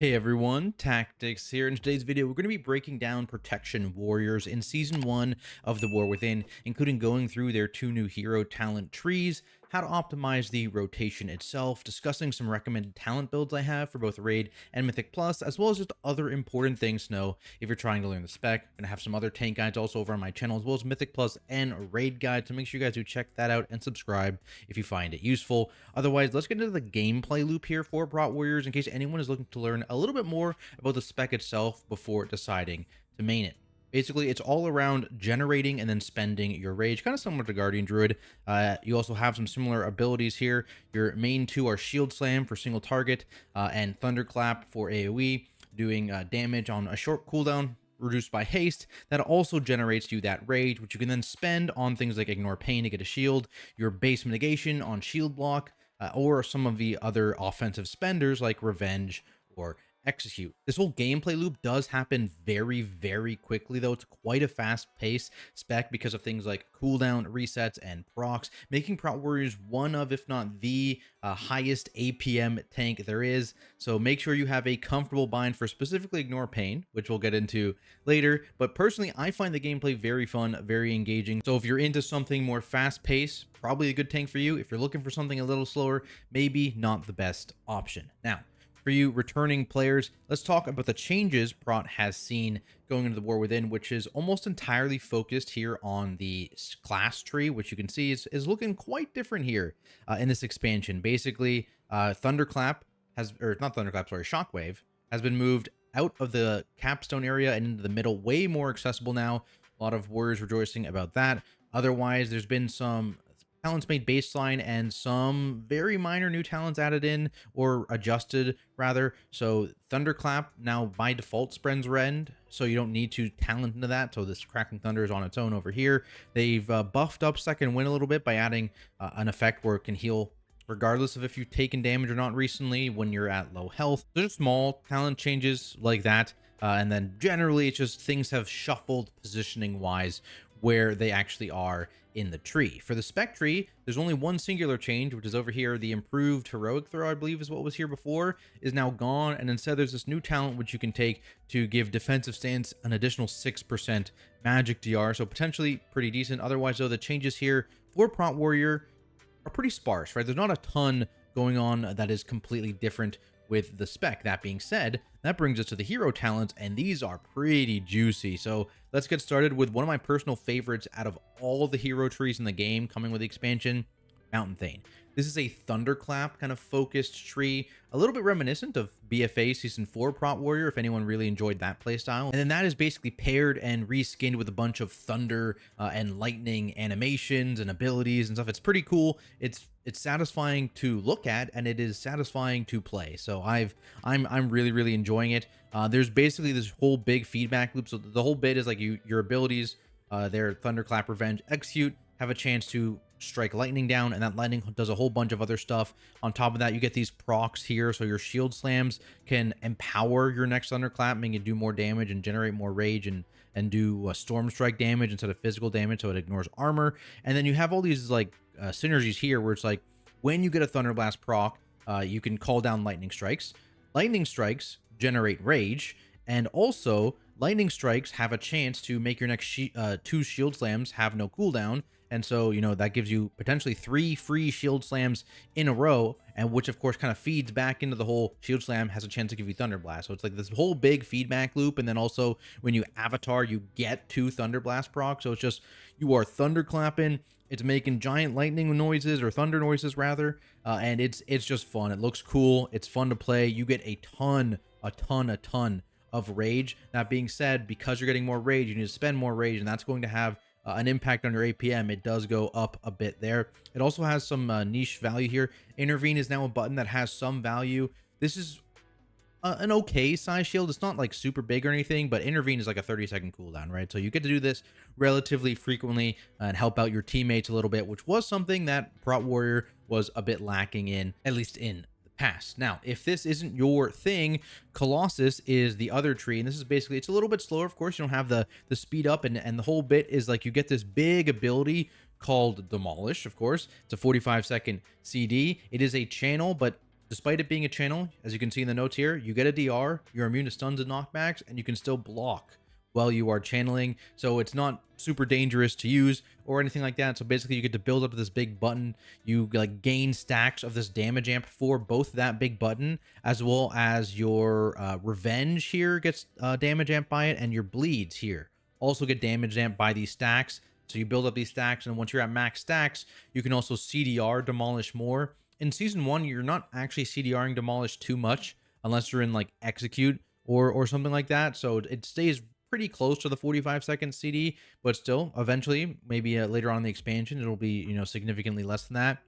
Hey everyone, Tactics here. In today's video, we're going to be breaking down Protection Warriors in Season 1 of The War Within, including going through their 2 new hero talent trees, how to optimize the rotation itself, discussing some recommended talent builds I have for both Raid and Mythic Plus, as well as just other important things to know if you're trying to learn the spec. I'm going to have some other tank guides also over on my channel, as well as Mythic Plus and Raid guides, so make sure you guys do check that out and subscribe if you find it useful. Otherwise, let's get into the gameplay loop here for Prot Warriors in case anyone is looking to learn a little bit more about the spec itself before deciding to main it. Basically, it's all around generating and then spending your rage, kind of similar to Guardian Druid. You also have some similar abilities here. Your main two are Shield Slam for single target and Thunderclap for AoE, doing damage on a short cooldown reduced by haste. That also generates you that rage, which you can then spend on things like Ignore Pain to get a shield, your base mitigation on shield block, or some of the other offensive spenders like Revenge or Execute. This whole gameplay loop does happen very, very quickly, though. It's quite a fast-paced spec because of things like cooldown, resets, and procs, making Prot Warriors one of, if not the highest APM tank there is. So make sure you have a comfortable bind for specifically Ignore Pain, which we'll get into later. But personally, I find the gameplay very fun, very engaging. So if you're into something more fast-paced, probably a good tank for you. If you're looking for something a little slower, maybe not the best option. Now, for you returning players, let's talk about the changes Prot has seen going into the War Within, which is almost entirely focused here on the class tree, which you can see is looking quite different here in this expansion. Basically, Thunderclap has, or not Thunderclap, sorry, Shockwave has been moved out of the capstone area and into the middle, way more accessible now. A lot of warriors rejoicing about that. Otherwise, there's been some talents made baseline and some very minor new talents added in or adjusted rather. So Thunderclap now by default spends rend, so you don't need to talent into that. So this Cracking Thunder is on its own over here. They've buffed up Second Wind a little bit by adding an effect where it can heal regardless of if you've taken damage or not recently when you're at low health. There's small talent changes like that. And then generally it's just things have shuffled positioning wise where they actually are in the tree. For the spec tree, there's only one singular change, which is over here. The improved heroic throw, I believe is what was here before, is now gone, and instead there's this new talent which you can take to give defensive stance an additional 6% magic DR, so potentially pretty decent. Otherwise though, the changes here for Prot Warrior are pretty sparse, right? There's not a ton going on that is completely different with the spec. That being said, that brings us to the hero talents, and these are pretty juicy. So let's get started with one of my personal favorites out of all the hero trees in the game coming with the expansion, Mountain Thane. This is a Thunderclap kind of focused tree, a little bit reminiscent of BFA Season 4 Prot Warrior, if anyone really enjoyed that playstyle. And then that is basically paired and reskinned with a bunch of thunder and lightning animations and abilities and stuff. It's pretty cool. It's satisfying to look at, and it is satisfying to play. So I'm really enjoying it. There's basically this whole big feedback loop. So the whole bit is like your abilities, their Thunderclap, Revenge, Execute, have a chance to strike lightning down, and that lightning does a whole bunch of other stuff. On top of that, you get these procs here, so your shield slams can empower your next Thunderclap, making it do more damage and generate more rage and do storm strike damage instead of physical damage, so it ignores armor. And then you have all these like synergies here where it's like when you get a Thunderblast proc, you can call down lightning strikes. Lightning strikes generate rage, and also lightning strikes have a chance to make your next two shield slams have no cooldown. And so, you know, that gives you potentially 3 free shield slams in a row, and which of course kind of feeds back into the whole shield slam has a chance to give you Thunderblast. So it's like this whole big feedback loop. And then also when you avatar, you get 2 Thunderblast procs. So it's just, you are thunderclapping, it's making giant lightning noises, or thunder noises rather. And it's just fun. It looks cool. It's fun to play. You get a ton of rage. That being said, because you're getting more rage, you need to spend more rage, and that's going to have an impact on your APM. It does go up a bit there. It also has some niche value here. Intervene is now a button that has some value. This is an okay size shield. It's not like super big or anything, but Intervene is like a 30-second cooldown, right? So you get to do this relatively frequently and help out your teammates a little bit, which was something that Prot Warrior was a bit lacking in, at least in pass. Now, if this isn't your thing, Colossus is the other tree, and this is basically, it's a little bit slower. Of course, you don't have the speed up, and the whole bit is like you get this big ability called Demolish. Of course, it's a 45-second CD. It is a channel, but Despite it being a channel, as you can see in the notes here, you get a DR, you're immune to stuns and knockbacks, and you can still block while you are channeling. So it's not super dangerous to use or anything like that. So basically you get to build up to this big button. You like gain stacks of this damage amp for both that big button as well as your revenge here gets damage amp by it, and your bleeds here also get damage amp by these stacks. So you build up these stacks, and once you're at max stacks, you can also CDR demolish more. In season 1, you're not actually CDRing demolish too much unless you're in like execute or something like that. So it stays pretty close to the 45-second CD, but still, eventually, maybe later on in the expansion, it'll be, you know, significantly less than that.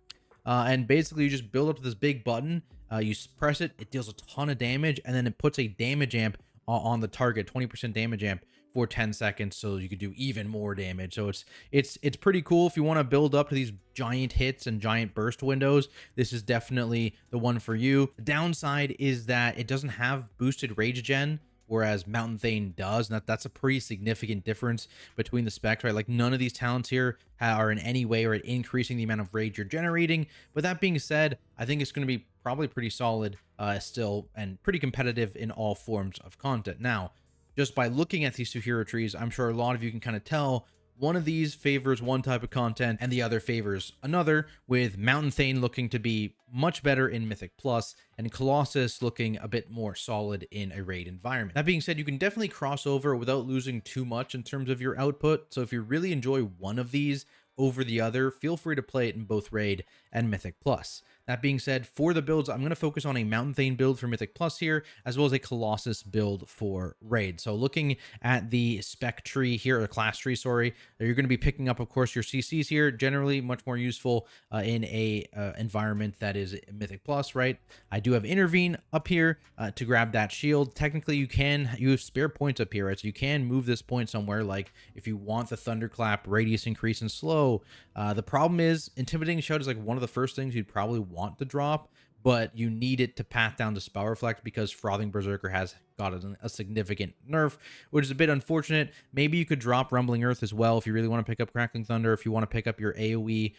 And basically, you just build up to this big button. You press it, it deals a ton of damage, and then it puts a damage amp on the target, 20% damage amp for 10 seconds, so you could do even more damage. So it's pretty cool if you want to build up to these giant hits and giant burst windows. This is definitely the one for you. The downside is that it doesn't have boosted rage gen, whereas Mountain Thane does, and that's a pretty significant difference between the specs, right? Like none of these talents here are in any way or increasing the amount of rage you're generating. But that being said, I think it's going to be probably pretty solid still, and pretty competitive in all forms of content. Now, just by looking at these two hero trees, I'm sure a lot of you can kind of tell one of these favors one type of content and the other favors another, with Mountain Thane looking to be much better in Mythic Plus and Colossus looking a bit more solid in a raid environment. That being said, you can definitely cross over without losing too much in terms of your output. So if you really enjoy one of these over the other, feel free to play it in both Raid and Mythic Plus. That being said, for the builds, I'm going to focus on a Mountain Thane build for Mythic Plus here, as well as a Colossus build for Raid. So looking at the spec tree here, or class tree, sorry, you're going to be picking up, of course, your CCs here, generally much more useful in a environment that is Mythic Plus, right? I do have Intervene up here to grab that shield. Technically, you have spare points up here, right? So you can move this point somewhere, like if you want the Thunderclap, radius increase, and slow. The problem is, Intimidating Shout is like one of the first things you'd probably want to drop, but you need it to path down to Spell Reflect because Frothing Berserker has got a significant nerf, which is a bit unfortunate. Maybe you could drop Rumbling Earth as well if you really want to pick up Crackling Thunder, if you want to pick up your AoE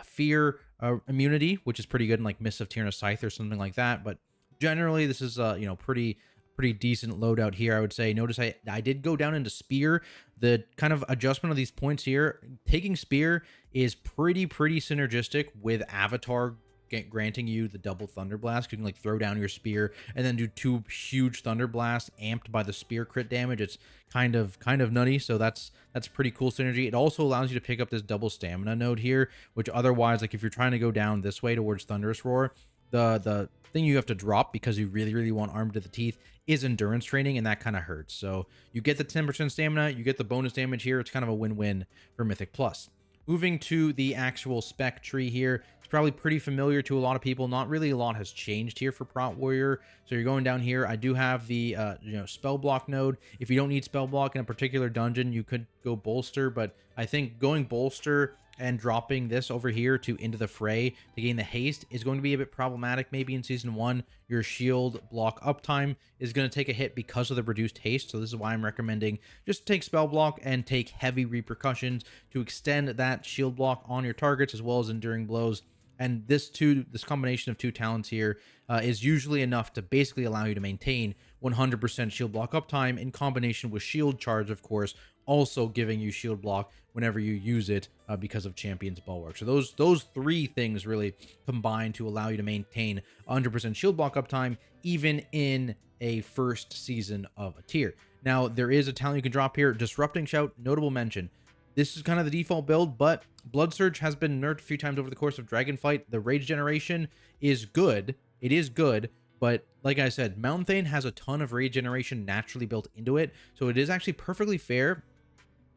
Fear immunity, which is pretty good in like Mists of Tyrannus Scythe or something like that. But generally, this is you know, pretty decent loadout here, I would say. Notice I did go down into Spear. The kind of adjustment of these points here, taking Spear is pretty synergistic with Avatar granting you the double Thunder Blast. You can like throw down your Spear and then do 2 huge Thunder Blasts amped by the Spear crit damage. It's kind of nutty, so that's pretty cool synergy. It also allows you to pick up this double stamina node here, which otherwise, like if you're trying to go down this way towards Thunderous Roar, the thing you have to drop because you really want Armed to the Teeth is endurance training, and that kind of hurts. So you get the 10% stamina, you get the bonus damage here. It's kind of a win-win for Mythic Plus. Moving to the actual spec tree here, it's probably pretty familiar to a lot of people. Not really a lot has changed here for Prot Warrior. So you're going down here. I do have the you know, spell block node. If you don't need spell block in a particular dungeon, you could go bolster, but I think going bolster and dropping this over here to Into the Fray to gain the haste is going to be a bit problematic. Maybe in season 1, your shield block uptime is going to take a hit because of the reduced haste. So this is why I'm recommending just take spell block and take heavy repercussions to extend that shield block on your targets, as well as enduring blows. And this combination of 2 talents here is usually enough to basically allow you to maintain 100% shield block uptime, in combination with shield charge, of course, also giving you shield block whenever you use it because of Champion's Bulwark. So those 3 things really combine to allow you to maintain 100% shield block uptime, even in a first season of a tier. Now, there is a talent you can drop here, Disrupting Shout, notable mention. This is kind of the default build, but Blood Surge has been nerfed a few times over the course of Dragonfight. The rage generation is good. It is good, but like I said, Mountain Thane has a ton of rage generation naturally built into it, so it is actually perfectly fair,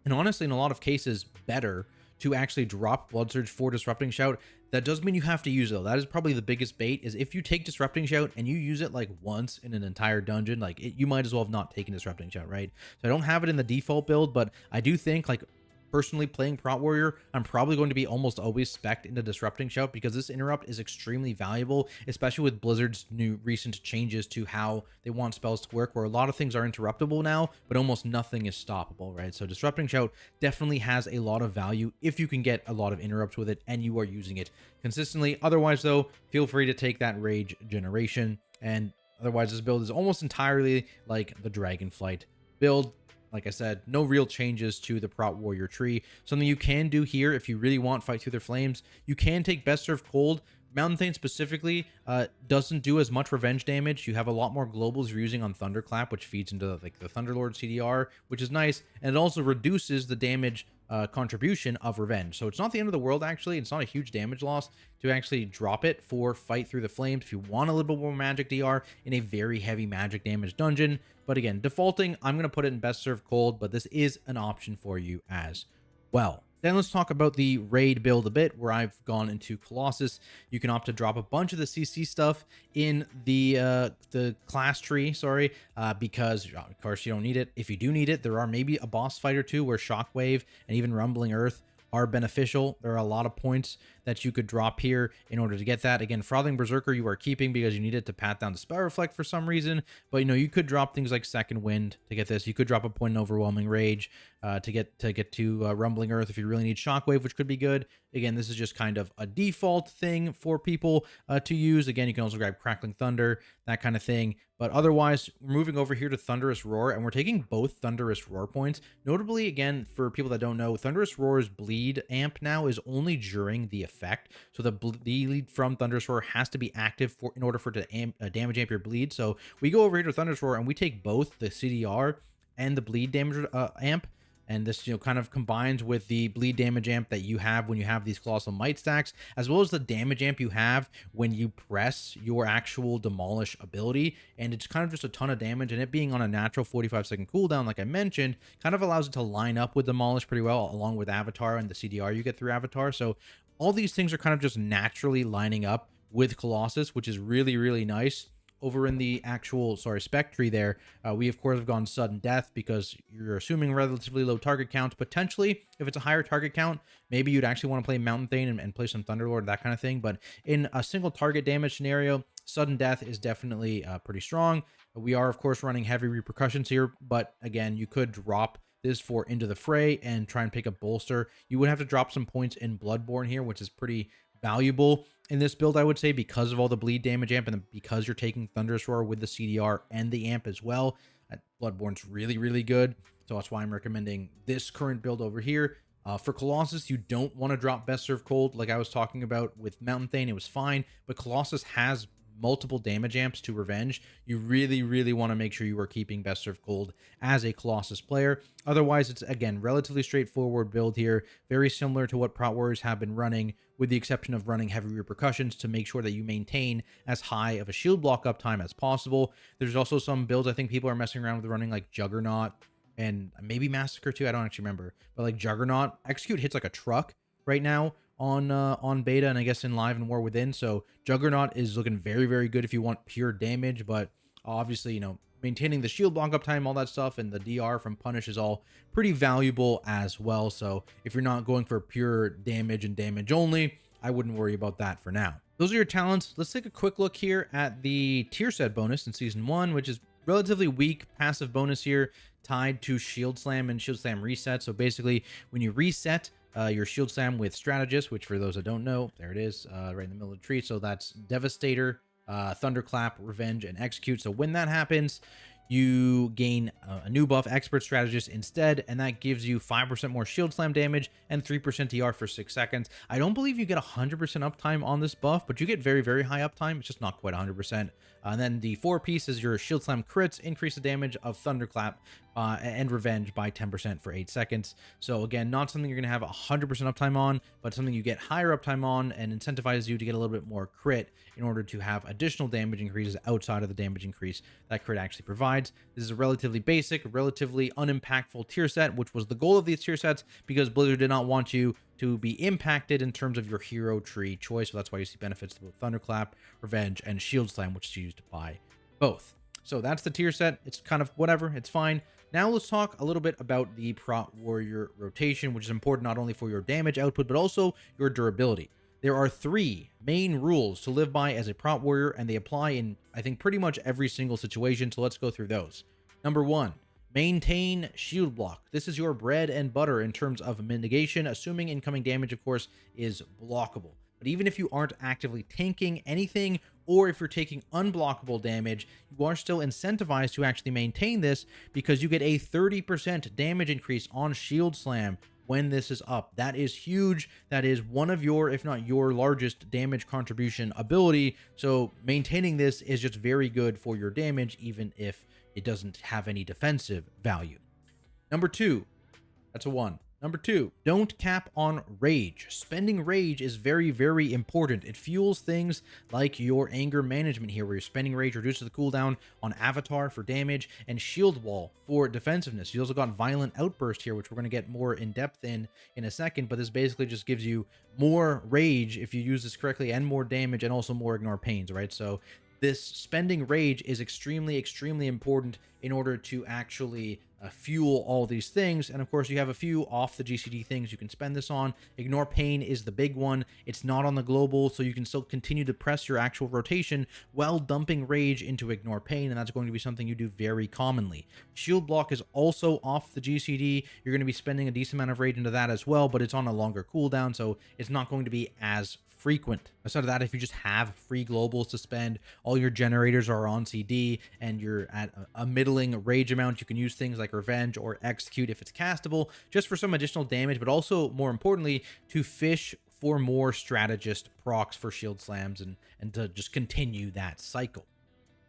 and honestly, in a lot of cases, better to actually drop Blood Surge for Disrupting Shout. That does mean you have to use it, though. That is probably the biggest bait, is if you take Disrupting Shout and you use it like once in an entire dungeon, like you might as well have not taken Disrupting Shout, right? So I don't have it in the default build, but I do think like Personally, playing Prot Warrior, I'm probably going to be almost always spec'd into Disrupting Shout because this interrupt is extremely valuable, especially with Blizzard's new recent changes to how they want spells to work, where a lot of things are interruptible now, but almost nothing is stoppable, right? So Disrupting Shout definitely has a lot of value if you can get a lot of interrupts with it and you are using it consistently. Otherwise, though, feel free to take that Rage Generation, and otherwise this build is almost entirely like the Dragonflight build. Like I said, no real changes to the Prot Warrior tree. Something you can do here if you really want Fight Through Their Flames, you can take Best Served Cold. Mountain Thane specifically doesn't do as much revenge damage. You have a lot more globals you're using on Thunderclap, which feeds into like the Thunderlord CDR, which is nice, and it also reduces the damage contribution of revenge. So it's not the end of the world, actually. It's not a huge damage loss to actually drop it for Fight Through the Flames if you want a little bit more magic DR in a very heavy magic damage dungeon. But again, defaulting, I'm going to put it in Best Served Cold, but this is an option for you as well. Then let's talk about the raid build a bit, where I've gone into Colossus. You can opt to drop a bunch of the CC stuff in the class tree, because of course you don't need it. If you do need it, there are maybe a boss fight or two where Shockwave and even Rumbling Earth are beneficial. There are a lot of points that you could drop here in order to get that. Again, Frothing Berserker you are keeping because you need it to pat down the Spell Reflect for some reason, but you know, you could drop things like Second Wind to get this. You could drop a point in Overwhelming Rage to get to Rumbling Earth if you really need Shockwave, which could be good. Again, this is just kind of a default thing for people to use. Again, you can also grab Crackling Thunder, that kind of thing. But otherwise, we're moving over here to Thunderous Roar, and we're taking both Thunderous Roar points. Notably, again, for people that don't know, Thunderous Roar's bleed amp now is only during the effect. So the bleed from Thunderous Roar has to be active in order for it to damage amp your bleed. So we go over here to Thunderous Roar, and we take both the CDR and the bleed damage amp. And this, you know, kind of combines with the bleed damage amp that you have when you have these Colossal Might stacks, as well as the damage amp you have when you press your actual Demolish ability. And it's kind of just a ton of damage, and it being on a natural 45-second cooldown, like I mentioned, kind of allows it to line up with Demolish pretty well, along with Avatar and the CDR you get through Avatar. So all these things are kind of just naturally lining up with Colossus, which is really, really nice. Over in the actual, spec tree there, we of course have gone Sudden Death because you're assuming relatively low target counts. Potentially, if it's a higher target count, maybe you'd actually want to play Mountain Thane and play some Thunderlord, that kind of thing. But in a single target damage scenario, Sudden Death is definitely pretty strong. We are, of course, running heavy repercussions here, but again, you could drop this for Into the Fray and try and pick up Bolster. You would have to drop some points in Bloodborne here, which is pretty valuable in this build, I would say, because of all the bleed damage amp and because you're taking Thunderous Roar with the CDR and the amp as well. Bloodborne's really, really good. So that's why I'm recommending this current build over here. For Colossus, you don't want to drop Best Served Cold. Like I was talking about with Mountain Thane, it was fine, but Colossus has multiple damage amps to revenge. You really, really want to make sure you are keeping Best Served Cold as a Colossus player. Otherwise, it's, again, relatively straightforward build here, very similar to what Prot Warriors have been running, with the exception of running heavy repercussions to make sure that you maintain as high of a shield block uptime as possible. There's also some builds I think people are messing around with running, like Juggernaut and maybe Massacre too. I don't actually remember, but like Juggernaut, Execute hits like a truck right now on beta, and I guess in live and War Within. So Juggernaut is looking very, very good if you want pure damage, but obviously, you know, maintaining the shield block uptime, all that stuff, and the DR from Punish is all pretty valuable as well. So if you're not going for pure damage and damage only, I wouldn't worry about that for now. Those are your talents. Let's take a quick look here at the tier set bonus in Season 1, which is relatively weak passive bonus here, tied to Shield Slam and Shield Slam Reset. So basically, when you reset your Shield Slam with Strategist, which for those that don't know, there it is, right in the middle of the tree. So that's Devastator, Thunderclap, Revenge, and Execute. So when that happens, you gain a new buff, Expert Strategist, instead, and that gives you 5% more Shield Slam damage and 3% DR for 6 seconds. I don't believe you get 100% uptime on this buff, but you get very, very high uptime. It's just not quite 100%. And then the 4-piece is your Shield Slam crits, increase the damage of Thunderclap and Revenge by 10% for 8 seconds. So again, not something you're going to have 100% uptime on, but something you get higher uptime on and incentivizes you to get a little bit more crit in order to have additional damage increases outside of the damage increase that crit actually provides. This is a relatively basic, relatively unimpactful tier set, which was the goal of these tier sets because Blizzard did not want you to be impacted in terms of your hero tree choice. So that's why you see benefits to both Thunderclap, Revenge, and Shield Slam, which is used to buy both. So that's the tier set. It's kind of whatever. It's fine. Now let's talk a little bit about the Prot Warrior rotation, which is important not only for your damage output, but also your durability. There are 3 main rules to live by as a Prot Warrior, and they apply in, I think, pretty much every single situation, so let's go through those. Number 1, maintain shield block. This is your bread and butter in terms of mitigation, assuming incoming damage, of course, is blockable. But even if you aren't actively tanking anything, or if you're taking unblockable damage, you are still incentivized to actually maintain this because you get a 30% damage increase on Shield Slam when this is up. That is huge. That is one of your, if not your largest damage contribution ability. So maintaining this is just very good for your damage, even if it doesn't have any defensive value. Number 2, that's a 1. Number 2, don't cap on rage. Spending rage is very, very important. It fuels things like your anger management here, where your spending rage reduces the cooldown on Avatar for damage and Shield Wall for defensiveness. You also got Violent Outburst here, which we're going to get more in depth in a second, but this basically just gives you more rage if you use this correctly, and more damage, and also more Ignore Pains, right? So this spending rage is extremely, extremely important in order to actually fuel all these things. And of course, you have a few off the GCD things you can spend this on. Ignore Pain is the big one. It's not on the global, so you can still continue to press your actual rotation while dumping rage into Ignore Pain, and that's going to be something you do very commonly. Shield Block is also off the GCD. You're going to be spending a decent amount of rage into that as well, but it's on a longer cooldown, so it's not going to be as frequent. Aside of that, if you just have free globals to spend, all your generators are on CD, and you're at a middling rage amount, you can use things like Revenge or Execute if it's castable, just for some additional damage, but also, more importantly, to fish for more strategist procs for shield slams and to just continue that cycle.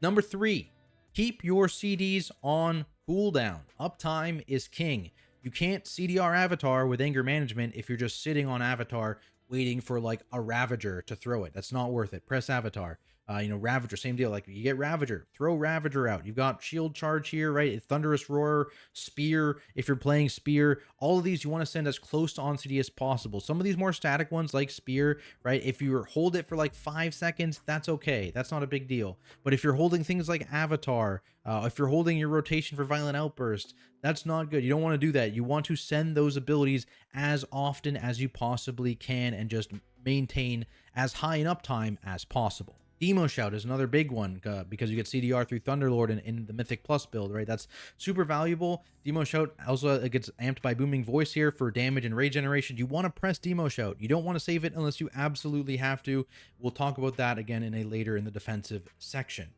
Number 3, keep your CDs on cooldown. Uptime is king. You can't CDR Avatar with anger management if you're just sitting on Avatar waiting for like a Ravager to throw it. That's not worth it. Press Avatar. Ravager, same deal. Like, you get Ravager, throw Ravager out. You've got Shield Charge here, right? Thunderous Roar, Spear. If you're playing Spear, all of these you want to send as close to on CD as possible. Some of these more static ones like Spear, right? If you hold it for like 5 seconds, that's okay. That's not a big deal. But if you're holding things like Avatar, if you're holding your rotation for Violent Outburst, that's not good. You don't want to do that. You want to send those abilities as often as you possibly can and just maintain as high an uptime as possible. Demo Shout is another big one because you get CDR through Thunderlord in the Mythic Plus build, right? That's super valuable. Demo Shout also gets amped by Booming Voice here for damage and rage generation. You want to press Demo Shout. You don't want to save it unless you absolutely have to. We'll talk about that again later in the defensive section.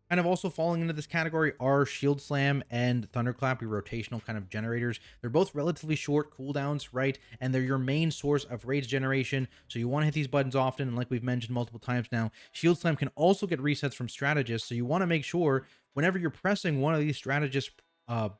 Kind of also falling into this category are Shield Slam and Thunderclap, your rotational kind of generators. They're both relatively short cooldowns, right? And they're your main source of rage generation, so you want to hit these buttons often. And like we've mentioned multiple times now, Shield Slam can also get resets from strategists, so you want to make sure whenever you're pressing one of these strategist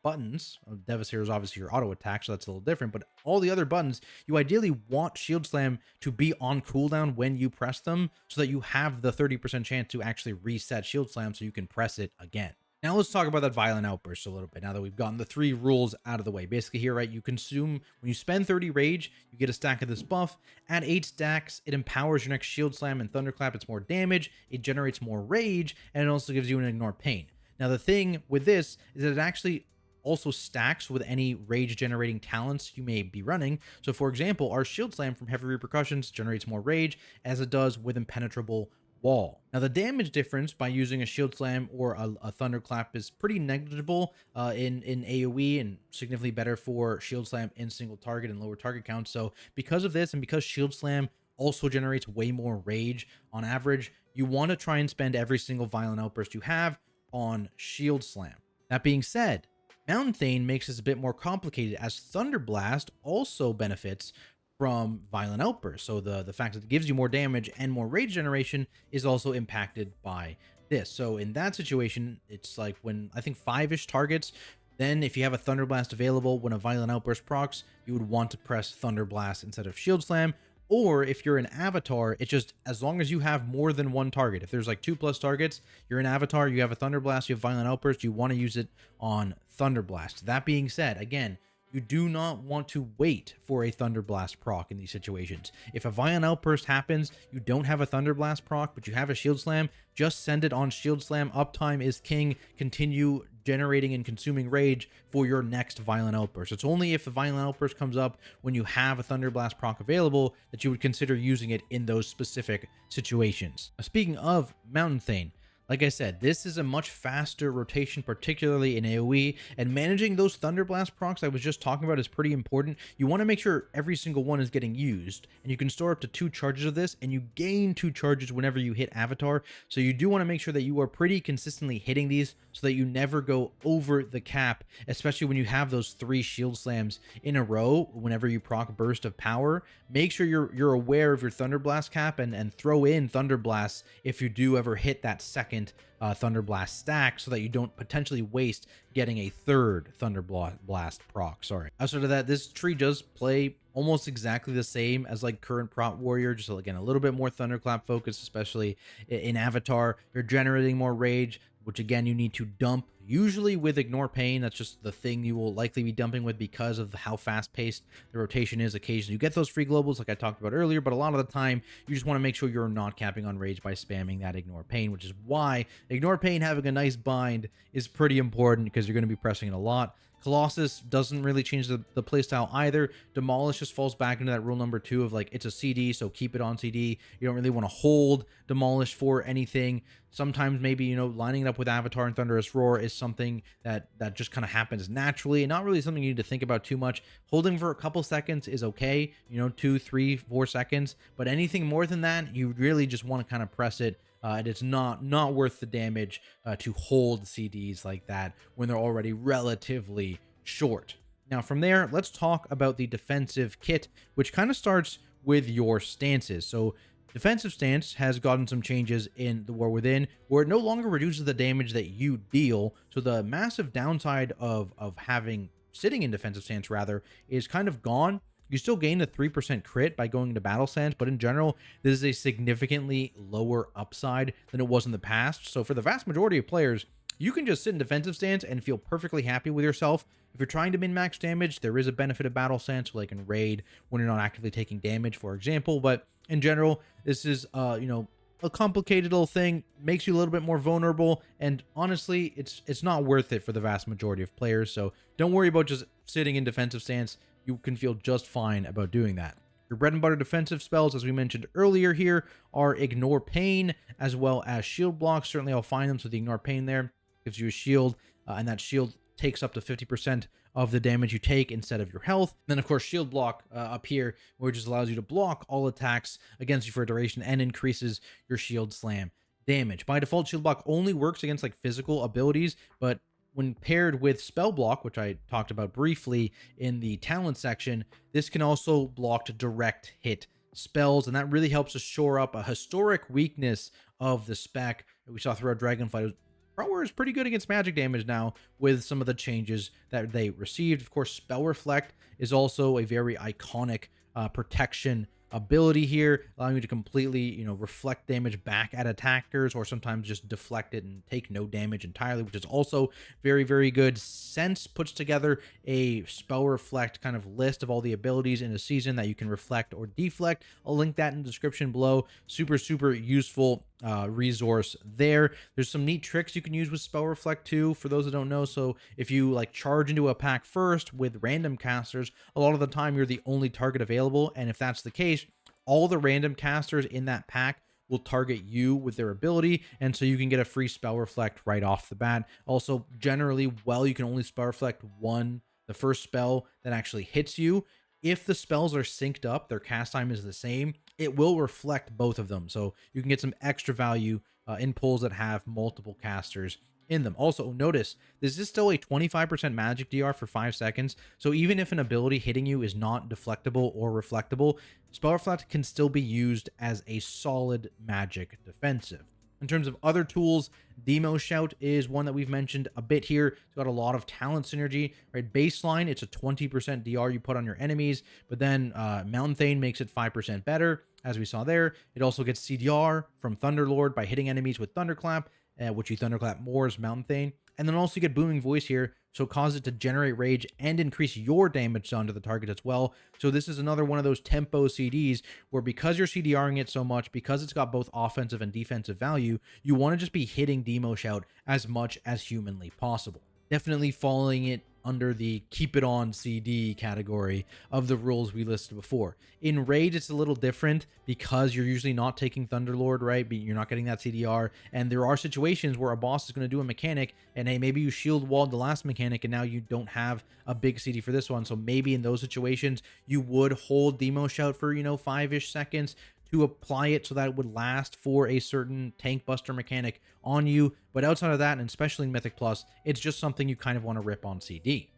buttons, Devastator is obviously your auto attack, so that's a little different, but all the other buttons, you ideally want Shield Slam to be on cooldown when you press them, so that you have the 30% chance to actually reset Shield Slam so you can press it again. Now let's talk about that Violent Outburst a little bit, now that we've gotten the 3 rules out of the way. Basically here, right, you consume, when you spend 30 rage, you get a stack of this buff. At 8 stacks, it empowers your next Shield Slam and Thunderclap. It's more damage, it generates more rage, and it also gives you an Ignore Pain. Now, the thing with this is that it actually also stacks with any rage generating talents you may be running. So for example, our Shield Slam from Heavy Repercussions generates more rage as it does with Impenetrable Wall. Now, the damage difference by using a Shield Slam or a Thunderclap is pretty negligible in AoE, and significantly better for Shield Slam in single target and lower target count. So because of this, and because Shield Slam also generates way more rage on average, you want to try and spend every single Violent Outburst you have on Shield Slam. That being said, Mountain Thane makes this a bit more complicated, as Thunder Blast also benefits from Violent Outburst. So the fact that it gives you more damage and more rage generation is also impacted by this. So in that situation, it's like when I think 5-ish targets, then if you have a Thunder Blast available when a Violent Outburst procs, you would want to press Thunder Blast instead of Shield Slam. Or if you're an Avatar, it's just as long as you have more than 1 target. If there's like 2+ targets, you're an Avatar, you have a Thunder Blast, you have Violent Outburst, you want to use it on Thunder Blast. That being said, again, you do not want to wait for a Thunderblast proc in these situations. If a Violent Outburst happens, you don't have a Thunderblast proc, but you have a Shield Slam, just send it on Shield Slam. Uptime is king. Continue generating and consuming rage for your next Violent Outburst. It's only if the Violent Outburst comes up when you have a Thunderblast proc available that you would consider using it in those specific situations. Speaking of Mountain Thane, like I said, this is a much faster rotation, particularly in AoE, and managing those Thunderblast procs I was just talking about is pretty important. You want to make sure every single one is getting used, and you can store up to 2 charges of this, and you gain 2 charges whenever you hit Avatar, so you do want to make sure that you are pretty consistently hitting these so that you never go over the cap, especially when you have those 3 Shield Slams in a row whenever you proc Burst of Power. Make sure you're aware of your Thunderblast cap and throw in Thunderblasts if you do ever hit that second Thunderblast stack, so that you don't potentially waste getting a third Thunderblast proc. Outside of that, this tree does play almost exactly the same as like current Prot Warrior, just again a little bit more Thunderclap focus, especially in Avatar. You're generating more rage, which again you need to dump, usually with Ignore Pain. That's just the thing you will likely be dumping with because of how fast-paced the rotation is. Occasionally you get those free globals like I talked about earlier, but a lot of the time you just want to make sure you're not capping on rage by spamming that Ignore Pain, which is why Ignore Pain having a nice bind is pretty important, because you're going to be pressing it a lot. Colossus doesn't really change the playstyle either. Demolish just falls back into that rule number 2 of like, it's a CD, so keep it on CD. You don't really want to hold Demolish for anything. Sometimes maybe, you know, lining it up with Avatar and Thunderous Roar is something that just kind of happens naturally, and not really something you need to think about too much. Holding for a couple seconds is okay, you know, 2, 3, 4 seconds, but anything more than that, you really just want to kind of press it. And it's not worth the damage to hold CDs like that when they're already relatively short. Now from there, let's talk about the defensive kit, which kind of starts with your stances. So defensive stance has gotten some changes in the War Within, where it no longer reduces the damage that you deal. So the massive downside of having sitting in defensive stance rather is kind of gone. You still gain a 3% crit by going into battle stance, but in general, this is a significantly lower upside than it was in the past. So for the vast majority of players, you can just sit in defensive stance and feel perfectly happy with yourself. If you're trying to min-max damage, there is a benefit of battle stance, like in raid when you're not actively taking damage, for example. But in general, this is you know, a complicated little thing, makes you a little bit more vulnerable, and honestly, it's not worth it for the vast majority of players. So don't worry about just sitting in defensive stance. You can feel just fine about doing that. Your bread and butter defensive spells, as we mentioned earlier here, are Ignore Pain as well as Shield Block. Certainly I'll find them, so the Ignore Pain there gives you a shield, and that shield takes up to 50% of the damage you take instead of your health. Then of course Shield Block up here, which just allows you to block all attacks against you for a duration and increases your Shield Slam damage. By default, Shield Block only works against like physical abilities, but when paired with Spell Block, which I talked about briefly in the talent section, this can also block to direct hit spells, and that really helps to shore up a historic weakness of the spec that we saw throughout Dragonflight. Prot Warrior is pretty good against magic damage now with some of the changes that they received. Of course, Spell Reflect is also a very iconic protection ability here, allowing you to completely, you know, reflect damage back at attackers, or sometimes just deflect it and take no damage entirely, which is also very, very good. Sense puts together a Spell Reflect kind of list of all the abilities in a season that you can reflect or deflect. I'll link that in the description below. Super, super useful resource there. There's some neat tricks you can use with Spell Reflect too, for those that don't know. So if you like charge into a pack first with random casters, a lot of the time you're the only target available, and if that's the case, all the random casters in that pack will target you with their ability, and so you can get a free Spell Reflect right off the bat. Also, generally, well, you can only Spell Reflect the first spell that actually hits you. If the spells are synced up, their cast time is the same, it will reflect both of them. So you can get some extra value in pulls that have multiple casters in them. Also, notice this is still a 25% magic DR for 5 seconds. So even if an ability hitting you is not deflectable or reflectable, Spell Reflect can still be used as a solid magic defensive. In terms of other tools, Demo Shout is one that we've mentioned a bit here. It's got a lot of talent synergy, right? Baseline, it's a 20% DR you put on your enemies, but then Mountain Thane makes it 5% better, as we saw there. It also gets CDR from Thunderlord by hitting enemies with Thunderclap, which you Thunderclap more as Mountain Thane. And then also you get Booming Voice here so cause it to generate rage and increase your damage done to the target as well. So this is another one of those tempo CDs where, because you're CDRing it so much, because it's got both offensive and defensive value, you want to just be hitting Demo Shout as much as humanly possible. Definitely following it under the keep it on CD category of the rules we listed before. In Raid, it's a little different because you're usually not taking Thunderlord, right? But you're not getting that CDR, and there are situations where a boss is going to do a mechanic, and hey, maybe you shield walled the last mechanic, and now you don't have a big CD for this one. So maybe in those situations, you would hold Demo Shout for, 5-ish seconds to apply it so that it would last for a certain tank buster mechanic on you. But outside of that, and especially in Mythic Plus, it's just something you kind of want to rip on CD.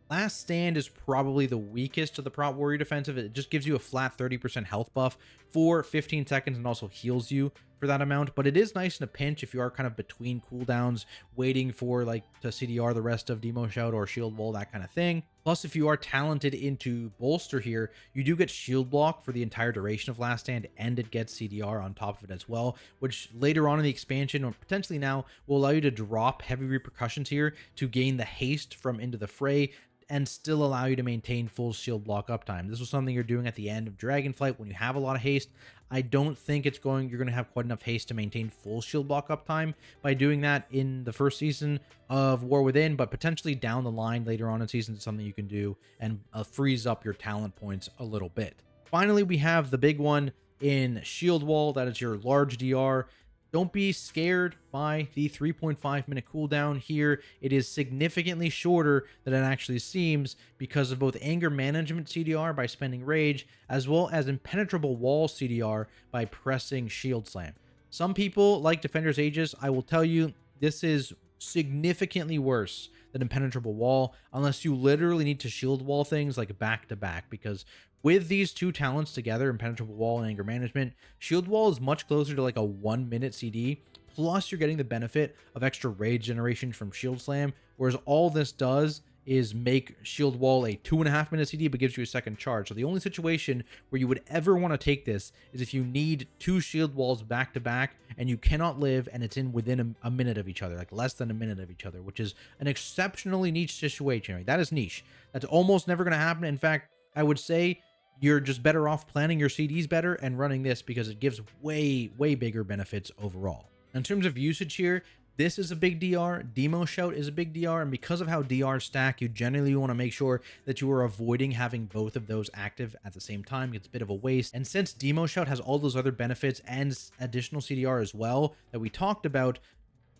Last Stand is probably the weakest of the Prot Warrior defensive. It just gives you a flat 30% health buff for 15 seconds and also heals you for that amount. But it is nice in a pinch if you are kind of between cooldowns, waiting for to CDR the rest of Demo Shout or Shield Wall, that kind of thing. Plus, if you are talented into Bolster here, you do get Shield Block for the entire duration of Last Stand, and it gets CDR on top of it as well, which later on in the expansion, or potentially now, will allow you to drop Heavy Repercussions here to gain the haste from Into the Fray, and still allow you to maintain full shield block uptime. This was something you're doing at the end of Dragonflight when you have a lot of haste. I don't think you're going to have quite enough haste to maintain full shield block uptime by doing that in the first season of War Within, but potentially down the line later on in seasons, it's something you can do and freeze up your talent points a little bit. Finally, we have the big one in Shield Wall. That is your large DR. Don't be scared by the 3.5 minute cooldown here. It is significantly shorter than it actually seems because of both Anger Management CDR by spending Rage, as well as Impenetrable Wall CDR by pressing Shield Slam. Some people like Defender's Aegis. I will tell you, this is significantly worse than Impenetrable Wall, unless you literally need to shield wall things like back to back, because with these two talents together, Impenetrable Wall and Anger Management, Shield Wall is much closer to like a 1 minute CD, plus you're getting the benefit of extra rage generation from Shield Slam, whereas all this does is make Shield Wall a 2.5 minute CD but gives you a second charge. So the only situation where you would ever want to take this is if you need two Shield Walls back to back and you cannot live and it's in within a minute of each other, like less than a minute of each other, which is an exceptionally niche situation. Right? That is niche. That's almost never going to happen. In fact, I would say you're just better off planning your CDs better and running this because it gives way bigger benefits overall. In terms of usage here, this is a big DR, Demo Shout is a big DR, and because of how DR stack, you generally want to make sure that you are avoiding having both of those active at the same time. It's a bit of a waste. And since Demo Shout has all those other benefits and additional CDR as well that we talked about,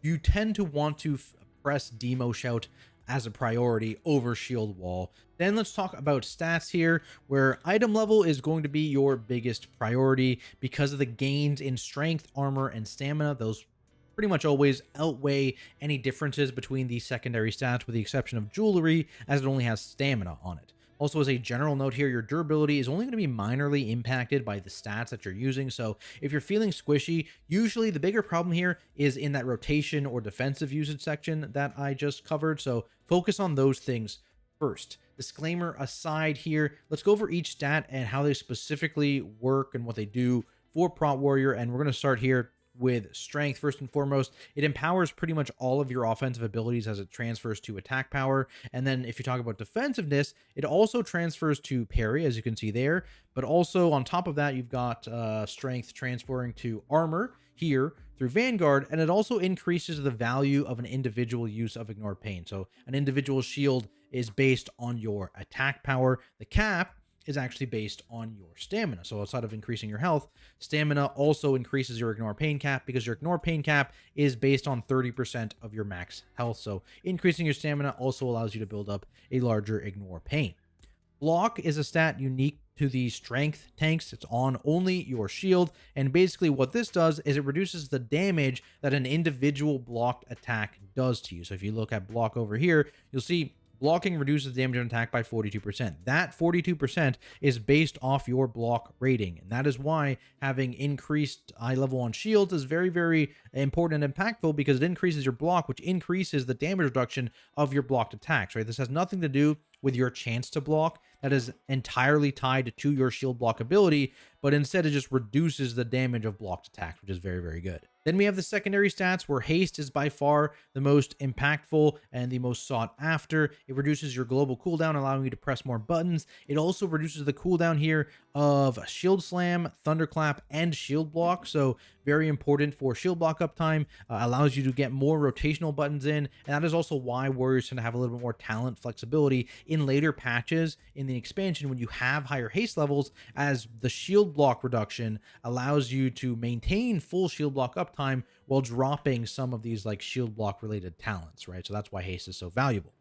you tend to want to press Demo Shout as a priority over Shield Wall. Then let's talk about stats here, where item level is going to be your biggest priority because of the gains in strength, armor, and stamina. Those pretty much always outweigh any differences between the secondary stats, with the exception of jewelry, as it only has stamina on it. Also, as a general note here, your durability is only going to be minorly impacted by the stats that you're using. So if you're feeling squishy, usually the bigger problem here is in that rotation or defensive usage section that I just covered. So focus on those things first. Disclaimer aside here, let's go over each stat and how they specifically work and what they do for Prot Warrior. And we're going to start here with strength. First and foremost, it empowers pretty much all of your offensive abilities as it transfers to attack power. And then if you talk about defensiveness, it also transfers to parry, as you can see there. But also on top of that, you've got strength transferring to armor here through Vanguard, and it also increases the value of an individual use of Ignore Pain. So an individual shield is based on your attack power. The cap is actually based on your stamina. So outside of increasing your health, stamina also increases your Ignore Pain cap, because your Ignore Pain cap is based on 30% of your max health. So increasing your stamina also allows you to build up a larger Ignore Pain. Block is a stat unique to the strength tanks. It's on only your shield, and basically what this does is it reduces the damage that an individual blocked attack does to you. So if you look at block over here, you'll see blocking reduces the damage on attack by 42%. That 42% is based off your block rating, and that is why having increased eye level on shields is very important and impactful, because it increases your block, which increases the damage reduction of your blocked attacks, right? This has nothing to do with your chance to block. That is entirely tied to your shield block ability, but instead it just reduces the damage of blocked attacks, which is very, very good. Then we have the secondary stats, where haste is by far the most impactful and the most sought after. It reduces your global cooldown, allowing you to press more buttons. It also reduces the cooldown here of shield slam, thunderclap, and shield block. So very important for shield block uptime. Allows you to get more rotational buttons in, and that is also why warriors tend to have a little bit more talent flexibility in later patches in the expansion when you have higher haste levels, as the shield block reduction allows you to maintain full shield block uptime while dropping some of these like shield block related talents, right? So that's why haste is so valuable.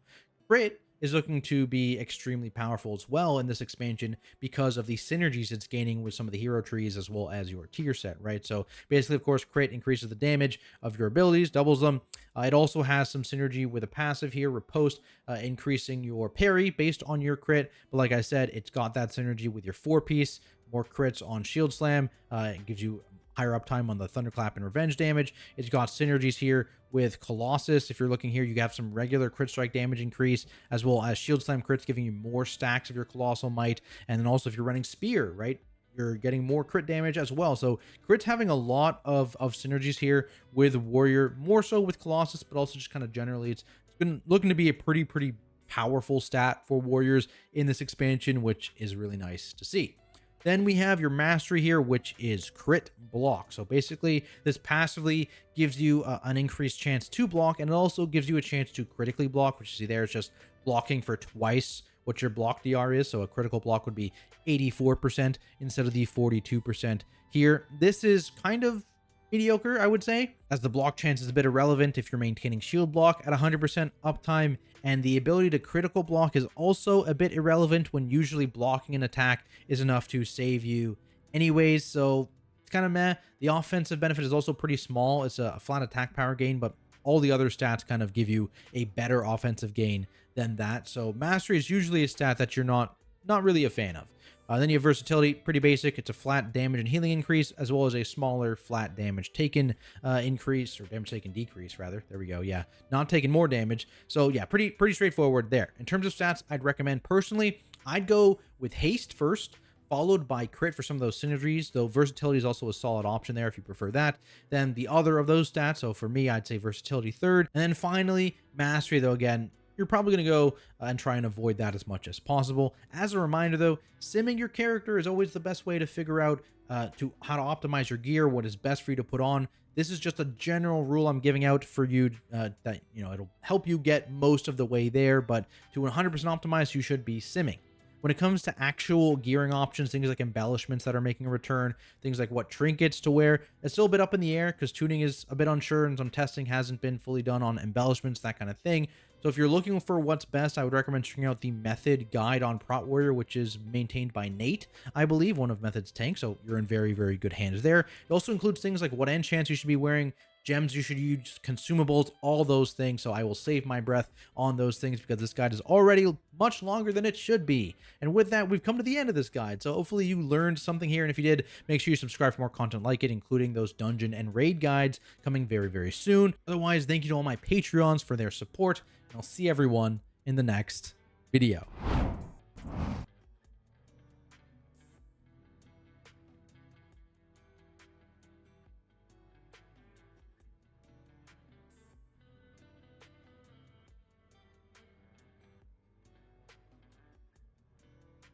Crit is looking to be extremely powerful as well in this expansion because of the synergies it's gaining with some of the hero trees as well as your tier set, right? So basically, of course, crit increases the damage of your abilities, doubles them. It also has some synergy with a passive here, riposte, increasing your parry based on your crit. But like I said, it's got that synergy with your 4-piece, more crits on shield slam. It gives you higher uptime on the thunderclap and revenge damage. It's got synergies here with Colossus. If you're looking here, you have some regular crit strike damage increase, as well as shield slam crits, giving you more stacks of your colossal might. And then also if you're running spear, right, you're getting more crit damage as well. So crit's having a lot of synergies here with warrior, more so with Colossus, but also just kind of generally it's been looking to be a pretty powerful stat for warriors in this expansion, which is really nice to see. Then we have your mastery here, which is crit block. So basically, this passively gives you an increased chance to block, and it also gives you a chance to critically block, which you see there is just blocking for twice what your block DR is. So a critical block would be 84% instead of the 42% here. This is kind of mediocre, I would say, as the block chance is a bit irrelevant if you're maintaining shield block at 100% uptime, and the ability to critical block is also a bit irrelevant when usually blocking an attack is enough to save you anyways. So it's kind of meh. The offensive benefit is also pretty small. It's a flat attack power gain, but all the other stats kind of give you a better offensive gain than that. So mastery is usually a stat that you're not really a fan of. Then you have versatility, pretty basic. It's a flat damage and healing increase, as well as a smaller flat damage taken increase, or damage taken decrease, rather. There we go. Yeah, not taking more damage. So yeah, pretty straightforward there. In terms of stats, I'd recommend personally, I'd go with haste first, followed by crit for some of those synergies, though versatility is also a solid option there if you prefer that. Then the other of those stats, so for me, I'd say versatility third. And then finally, mastery, though, again, you're probably going to go and try and avoid that as much as possible. As a reminder, though, simming your character is always the best way to figure out how to optimize your gear, what is best for you to put on. This is just a general rule I'm giving out for you that, you know, it'll help you get most of the way there, but to 100% optimize, you should be simming. When it comes to actual gearing options, things like embellishments that are making a return, things like what trinkets to wear, it's still a bit up in the air because tuning is a bit unsure and some testing hasn't been fully done on embellishments, that kind of thing. So if you're looking for what's best, I would recommend checking out the Method Guide on Prot Warrior, which is maintained by Nate, I believe, one of Method's tanks. So you're in very good hands there. It also includes things like what enchants you should be wearing, gems you should use, consumables, all those things. So I will save my breath on those things because this guide is already much longer than it should be. And with that, we've come to the end of this guide. So hopefully you learned something here. And if you did, make sure you subscribe for more content like it, including those dungeon and raid guides coming very soon. Otherwise, thank you to all my Patreons for their support. And I'll see everyone in the next video.